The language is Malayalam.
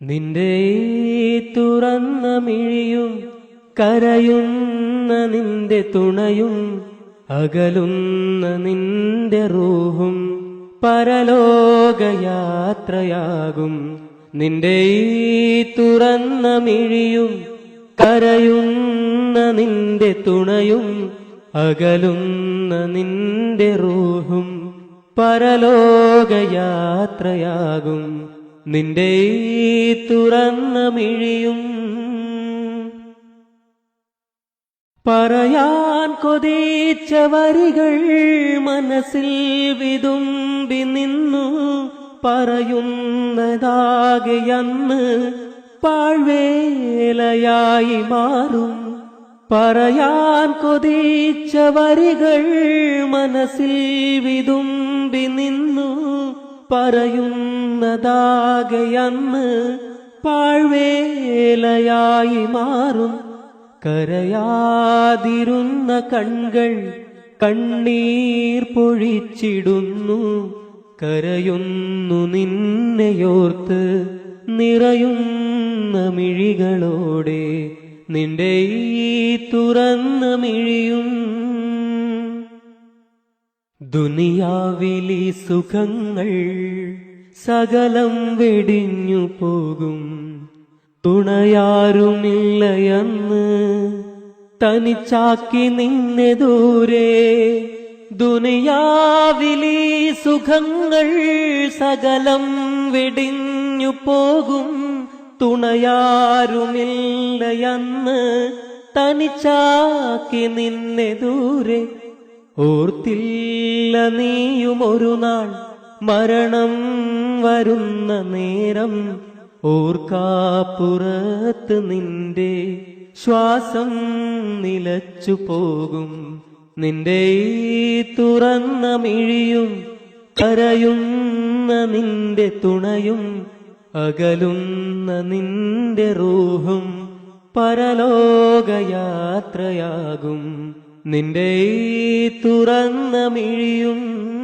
നിന്റെ ഈ തുറന്ന മിഴിയും കരയുന്ന നിന്റെ തുണയും അകലുന്ന നിന്റെ റൂഹും പരലോകയാത്രയാകും. നിന്റെ ഈ തുറന്ന മിഴിയും കരയുന്ന നിന്റെ തുണയും അകലുന്ന നിന്റെ റൂഹും പരലോകയാത്രയാകും. നിന്റെ ഈ തുറന്ന മിഴിയും പറയാൻ കൊതിച്ച വരികൾ മനസ്സിൽ വിതുമ്പി നിന്നു. പറയുന്നതാകെയന്ന് പാഴ്വേലയായി മാറും. പറയാൻ കൊതിച്ച വരികൾ മനസ്സിൽ വിതുമ്പി നിന്നു. പറയുന്നതാകെയന്ന് പാഴ്വേലയായി മാറും. കരയാതിരുന്ന കൺകൾ കണ്ണീർ പൊഴിച്ചിടുന്നു. കരയുന്നു നിന്നെയോർത്ത് നിറയുന്ന മിഴികളോടെ. നിന്റെ ഈ തുറന്ന മിഴിയും ദുനിയാവിലി സുഖങ്ങൾ സകലം വെടിഞ്ഞു പോകും. തുണയാരുമില്ലയെന്ന് തനിച്ചാക്കി നിന്നെ ദൂരെ. ദുനിയാവിലി സുഖങ്ങൾ സകലം വെടിഞ്ഞു പോകും. തുണയാരുമില്ലയെന്ന് തനിച്ചാക്കി നിന്നെ ദൂരെ. ഓർത്തില്ല നീയും ഒരു നാൾ മരണം വരുന്ന നേരം. ഓർക്കാപ്പുറത്ത് നിന്റെ ശ്വാസം നിലച്ചു പോകും. നിന്റെ ഈ തുറന്ന മിഴിയും കരയുന്ന നിന്റെ തുണയും അകലുന്ന നിന്റെ റൂഹും പരലോകയാത്രയാകും. നിന്റെ ഈ തുറന്ന മിഴിയും